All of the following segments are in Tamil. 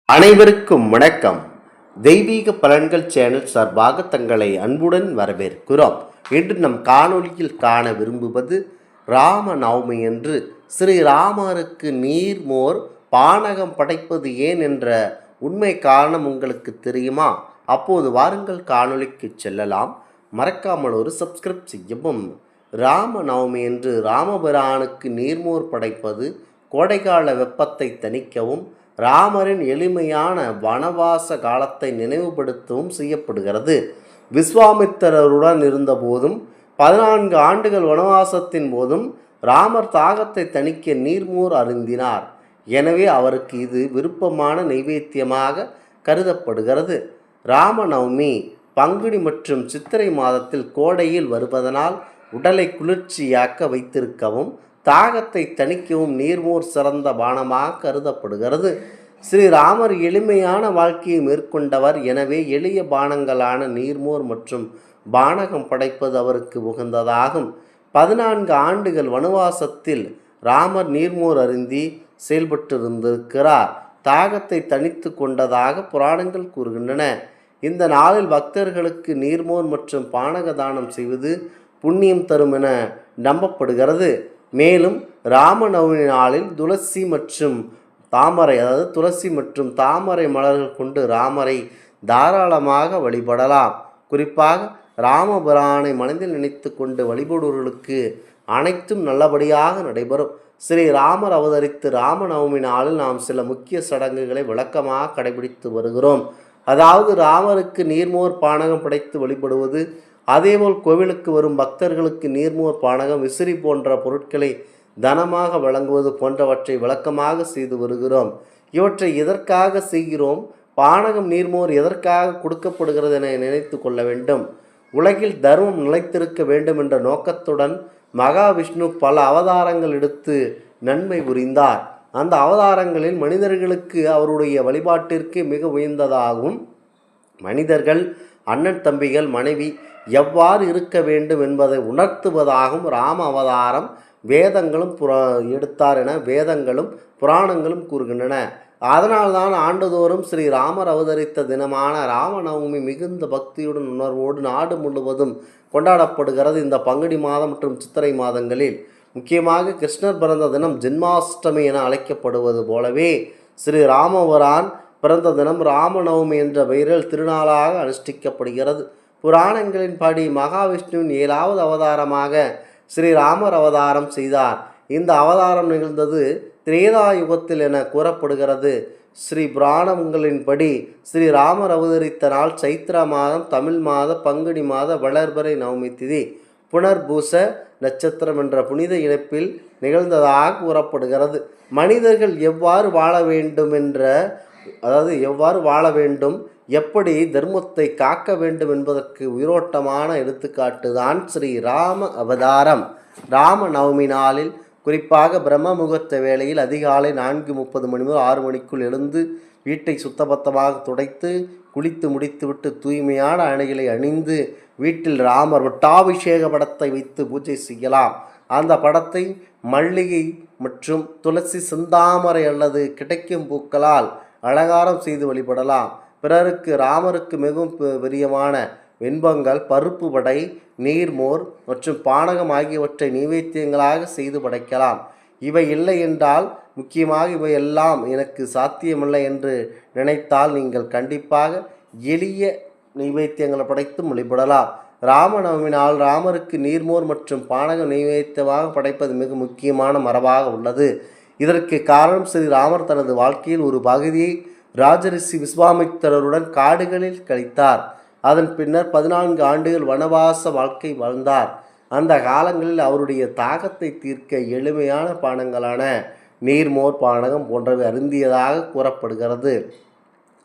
அனைவருக்கும் வணக்கம். தெய்வீக பலன்கள் சேனல் சார்பாக தங்களை அன்புடன் வரவேற்கிறோம். இன்று நம் காணொளியில் காண விரும்புவது ராம நவமி என்று ஸ்ரீராமருக்கு நீர்மோர் பானகம் படைப்பது ஏன் என்ற உண்மை காரணம் உங்களுக்கு தெரியுமா? அப்போது வாருங்கள் காணொளிக்கு செல்லலாம். மறக்காமல் ஒரு சப்ஸ்கிரைப் செய்யவும். ராம நவமி என்று ராமபிரானுக்கு நீர்மோர் படைப்பது கோடைகால வெப்பத்தை தணிக்கவும் ராமரின் எளிமையான வனவாச காலத்தை நினைவுபடுத்தவும் செய்யப்படுகிறது. விஸ்வாமித்திரருடன் இருந்தபோதும் 14 ஆண்டுகள் வனவாசத்தின் போதும் ராமர் தாகத்தை தணிக்க நீர்மோர் அருந்தினார். எனவே அவருக்கு இது விருப்பமான நைவேத்தியமாக கருதப்படுகிறது. ராமநவமி பங்குனி மற்றும் சித்திரை மாதத்தில் கோடையில் வருவதனால் உடலை குளிர்ச்சியாக்க வைத்திருக்கவும் தாகத்தை தணிக்கவும் நீர்மோர் சிறந்த பானமாக கருதப்படுகிறது. ஸ்ரீராமர் எளிமையான வாழ்க்கையை மேற்கொண்டவர். எனவே எளிய பானங்களான நீர்மோர் மற்றும் பானகம் படைப்பது அவருக்கு உகந்ததாகும். 14 ஆண்டுகள் வனவாசத்தில் ராமர் நீர்மோர் அருந்தி செயல்பட்டிருந்திருக்கிறார். தாகத்தை தணித்து கொண்டதாக புராணங்கள் கூறுகின்றன. இந்த நாளில் பக்தர்களுக்கு நீர்மோர் மற்றும் பானக தானம் செய்வது புண்ணியம் தரும் என நம்பப்படுகிறது. மேலும் ராமநவமி நாளில் துளசி மற்றும் தாமரை மலர்கள் கொண்டு ராமரை தாராளமாக வழிபடலாம். குறிப்பாக ராமபிரானை மனதில் நினைத்து கொண்டு வழிபடுவர்களுக்கு அனைத்தும் நல்லபடியாக நடைபெறும். ஸ்ரீராமர் அவதரித்து ராமநவமி நாளில் நாம் சில முக்கிய சடங்குகளை விளக்கமாக கடைபிடித்து வருகிறோம். அதாவது ராமருக்கு நீர்மோர் பானகம் படைத்து வழிபடுவது, அதேபோல் கோவிலுக்கு வரும் பக்தர்களுக்கு நீர்மோர் பானகம் விசிறி போன்ற பொருட்களை தனமாக வழங்குவது போன்றவற்றை விளக்கமாக செய்து வருகிறோம். இவற்றை எதற்காக செய்கிறோம்? பானகம் நீர்மோர் எதற்காக கொடுக்கப்படுகிறது என நினைத்து கொள்ள வேண்டும். உலகில் தர்மம் நிலைத்திருக்க வேண்டும் என்ற நோக்கத்துடன் மகாவிஷ்ணு பல அவதாரங்கள் எடுத்து நன்மை புரிந்தார். அந்த அவதாரங்களில் மனிதர்களுக்கு அவருடைய வழிபாட்டிற்கு மிக உயர்ந்ததாகும். மனிதர்கள், அண்ணன் தம்பிகள், மனைவி எவ்வாறு இருக்க வேண்டும் என்பதை உணர்த்துவதாகவும் ராம அவதாரம் வேதங்களும் எடுத்தார் என வேதங்களும் புராணங்களும் கூறுகின்றன. அதனால்தான் ஆண்டுதோறும் ஸ்ரீராமர் அவதரித்த தினமான ராமநவமி மிகுந்த பக்தியுடன் உணர்வோடு நாடு முழுவதும் கொண்டாடப்படுகிறது. இந்த பங்குனி மாதம் மற்றும் சித்திரை மாதங்களில் முக்கியமாக கிருஷ்ணர் பிறந்த தினம் ஜென்மாஷ்டமி என அழைக்கப்படுவது போலவே ஸ்ரீராமபிரான் பிறந்த தினம் ராமநவமி என்ற பெயரில் திருநாளாக அனுஷ்டிக்கப்படுகிறது. புராணங்களின் படி மகாவிஷ்ணுவின் 7வது அவதாரமாக ஸ்ரீராமர் அவதாரம் செய்தார். இந்த அவதாரம் நிகழ்ந்தது திரேதா யுகத்தில் என கூறப்படுகிறது. ஸ்ரீ புராணங்களின்படி ஸ்ரீராமர் அவதரித்த நாள் சைத்திர மாதம் தமிழ் மாத பங்குனி மாத வளர்பிறை நவமி திதி புனர்பூச நட்சத்திரம் என்ற புனித இணைப்பில் நிகழ்ந்ததாக கூறப்படுகிறது. மனிதர்கள் எவ்வாறு வாழ வேண்டும், எப்படி தர்மத்தை காக்க வேண்டும் என்பதற்கு உயிரோட்டமான எடுத்துக்காட்டு தான் ஸ்ரீராம அவதாரம். ராம நவமி நாளில் குறிப்பாக பிரம்ம முகூர்த்த வேளையில் அதிகாலை 4:30 மணி முதல் 6 மணிக்குள் எழுந்து வீட்டை சுத்தபத்தமாக துடைத்து குளித்து முடித்துவிட்டு தூய்மையான அணைகளை அணிந்து வீட்டில் ராமர் வட்டாபிஷேக படத்தை வைத்து பூஜை செய்யலாம். அந்த படத்தை மல்லிகை மற்றும் துளசி, செந்தாமரை அல்லது கிடைக்கும் பூக்களால் அலங்காரம் செய்து வழிபடலாம். பிறருக்கு ராமருக்கு மிகவும் பிரியமான வெண்பொங்கல், பருப்பு வடை, நீர்மோர் மற்றும் பானகம் ஆகியவற்றை நைவேத்தியங்களாக செய்து படைக்கலாம். இவை இல்லை என்றால், முக்கியமாக இவையெல்லாம் எனக்கு சாத்தியமில்லை என்று நினைத்தால் நீங்கள் கண்டிப்பாக எளிய நைவேத்தியங்களை படைத்து வழிபடலாம். ராமநவமி நாள் ராமருக்கு நீர்மோர் மற்றும் பானகம் நைவேத்தியமாக படைப்பது மிக முக்கியமான மரபாக உள்ளது. இதற்கு காரணம் ஸ்ரீராமர் தனது வாழ்க்கையில் ஒரு பகுதியை ராஜரிஷி விஸ்வாமித்திரருடன் காடுகளில் கழித்தார். அதன் பின்னர் 14 ஆண்டுகள் வனவாச வாழ்க்கை வாழ்ந்தார். அந்த காலங்களில் அவருடைய தாகத்தை தீர்க்க எளிமையான பானங்களான நீர்மோர் பானகம் போன்றவை அருந்தியதாக கூறப்படுகிறது.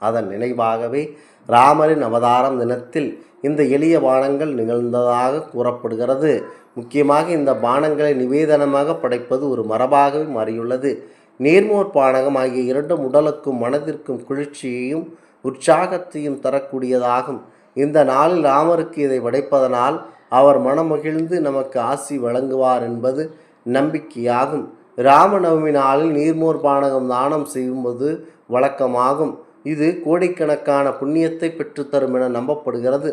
அதன் நினைவாகவே ராமரின் அவதாரம் தினத்தில் இந்த எளிய பானங்கள் நிகழ்ந்ததாக கூறப்படுகிறது. முக்கியமாக இந்த பானங்களை நிவேதனமாக படைப்பது ஒரு மரபாகவே மாறியுள்ளது. நீர்மோர் பானகம் ஆகிய இரண்டும் உடலுக்கும் மனதிற்கும் குளிர்ச்சியையும் உற்சாகத்தையும் தரக்கூடியதாகும். இந்த நாளில் ராமருக்கு இதை படைப்பதனால் அவர் மனமகிழ்ந்து நமக்கு ஆசி வழங்குவார் என்பது நம்பிக்கையாகும். ராமநவமி நாளில் நீர்மோர் பானகம் தானம் செய்யும்போது வழக்கமாகும். இது கோடிக்கணக்கான புண்ணியத்தை பெற்றுத்தரும் என நம்பப்படுகிறது.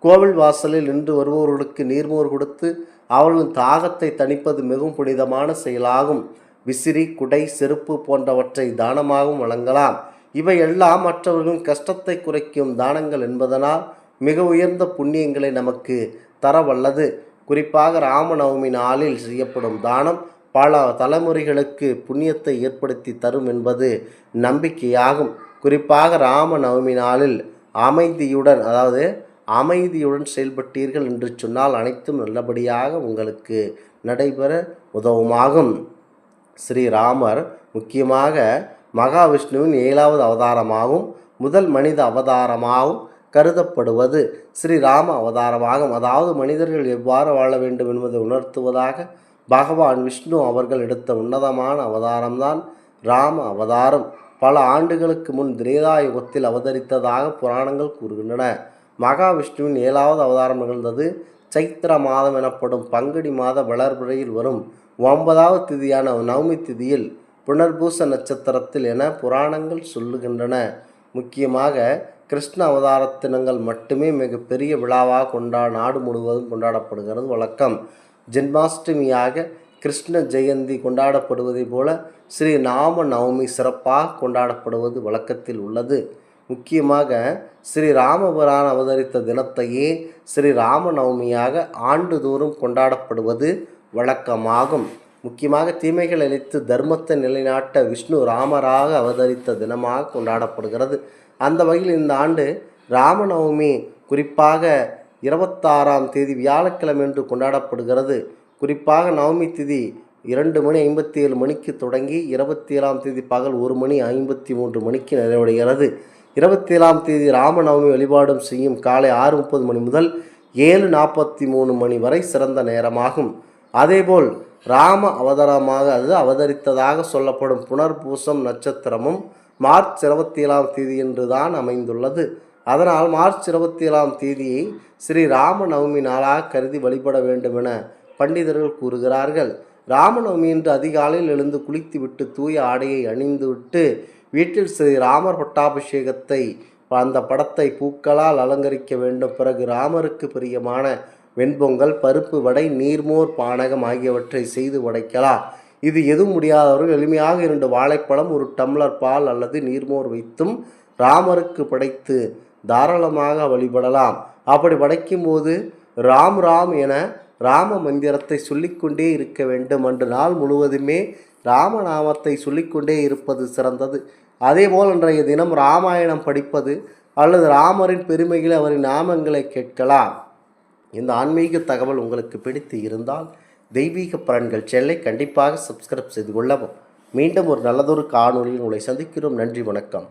கோவில் வாசலில் நின்று வருபவர்களுக்கு நீர்மோர் கொடுத்து அவர்களின் தாகத்தை தணிப்பது மிகவும் புனிதமான செயலாகும். விசிறி, குடை, செருப்பு போன்றவற்றை தானமாகவும் வழங்கலாம். இவையெல்லாம் மற்றவர்களின் கஷ்டத்தை குறைக்கும் தானங்கள் என்பதனால் மிக உயர்ந்த புண்ணியங்களை நமக்கு தரவல்லது. குறிப்பாக ராமநவமி நாளில் செய்யப்படும் தானம் பல தலைமுறைகளுக்கு புண்ணியத்தை ஏற்படுத்தி தரும் என்பது நம்பிக்கையாகும். குறிப்பாக ராமநவமி நாளில் அமைதியுடன் செயல்பட்டீர்கள் என்று சொன்னால் அனைத்தும் நல்லபடியாக உங்களுக்கு நடைபெற உதவுமாகும். ஸ்ரீராமர் முக்கியமாக மகாவிஷ்ணுவின் 7வது அவதாரமாகவும் முதல் மனித அவதாரமாகவும் கருதப்படுவது ஸ்ரீராம அவதாரமாகும். அதாவது மனிதர்கள் எவ்வாறு வாழ வேண்டும் என்பதை உணர்த்துவதாக பகவான் விஷ்ணு அவர்கள் எடுத்த உன்னதமான அவதாரம்தான் ராம அவதாரம். பல ஆண்டுகளுக்கு முன் திரேதாயுகத்தில் அவதரித்ததாக புராணங்கள் கூறுகின்றன. மகாவிஷ்ணுவின் 7வது அவதாரம் நிகழ்ந்தது சைத்திர மாதம் எனப்படும் பங்குனி மாத வளர்பிறையில் வரும் 9வது திதியான நவமி திதியில் புனர்பூச நட்சத்திரத்தில் என புராணங்கள் சொல்லுகின்றன. முக்கியமாக கிருஷ்ண அவதாரத்தினங்கள் மட்டுமே மிகப்பெரிய விழாவாக நாடு முழுவதும் கொண்டாடப்படுகிறது வழக்கம். ஜென்மாஷ்டமியாக கிருஷ்ண ஜெயந்தி கொண்டாடப்படுவதை போல ஸ்ரீ ராம நவமி சிறப்பாக கொண்டாடப்படுவது வழக்கத்தில் உள்ளது. முக்கியமாக ஸ்ரீ ராமபிரான் அவதரித்த தினத்தையே ஸ்ரீ ராம நவமியாக ஆண்டுதோறும் கொண்டாடப்படுவது வழக்கமாகும். முக்கியமாக தீமைகள் அழித்து தர்மத்தை நிலைநாட்ட விஷ்ணு ராமராக அவதரித்த தினமாக கொண்டாடப்படுகிறது. அந்த வகையில் இந்த ஆண்டு ராமநவமி குறிப்பாக 26ஆம் தேதி வியாழக்கிழமை என்று கொண்டாடப்படுகிறது. குறிப்பாக நவமி திதி 2:57 மணிக்கு தொடங்கி 27ஆம் தேதி பகல் 1:53 மணிக்கு நிறைவடைகிறது. 27ஆம் தேதி ராமநவமி வழிபாடும் செய்யும் காலை 6:30 மணி முதல் 7:43 மணி வரை சிறந்த நேரமாகும். அதேபோல் ராம அவதரித்ததாக சொல்லப்படும் புனர்பூசம் நட்சத்திரமும் மார்ச் 27ஆம் தேதி என்று தான் அமைந்துள்ளது. அதனால் மார்ச் 27ஆம் தேதியை ஸ்ரீ ராம நவமி நாளாக கருதி வழிபட வேண்டும் என பண்டிதர்கள் கூறுகிறார்கள். ராமநவமி என்று அதிகாலையில் எழுந்து குளித்துவிட்டு தூய ஆடையை அணிந்துவிட்டு வீட்டில் ஸ்ரீ ராமர் பட்டாபிஷேகத்தை அந்த படத்தை பூக்களால் அலங்கரிக்க வேண்டும். பிறகு ராமருக்கு பிரியமான வெண்பொங்கல், பருப்பு வடை, நீர்மோர், பானகம் ஆகியவற்றை செய்து படைக்கலாம். இது எதுவும் முடியாதவர்கள் எளிமையாக 2 வாழைப்பழம், 1 டம்ளர் பால் அல்லது நீர்மோர் வைத்தும் ராமருக்கு படைத்து தாராளமாக வழிபடலாம். அப்படி படைக்கும் போது ராம் ராம் என ராம மந்திரத்தை சொல்லிக்கொண்டே இருக்க வேண்டும். அன்று நாள் முழுவதுமே ராமநாமத்தை சொல்லிக்கொண்டே இருப்பது சிறந்தது. அதேபோல் அன்றைய தினம் ராமாயணம் படிப்பது அல்லது ராமரின் பெருமைகளை அவரின் நாமங்களை கேட்கலாம். இந்த ஆன்மீக தகவல் உங்களுக்கு பிடித்து இருந்தால் தெய்வீக பலன்கள் சேனலை கண்டிப்பாக சப்ஸ்கிரைப் செய்து கொள்ளவும். மீண்டும் ஒரு நல்லதொரு காணொலியில் உங்களை சந்திக்கிறோம். நன்றி, வணக்கம்.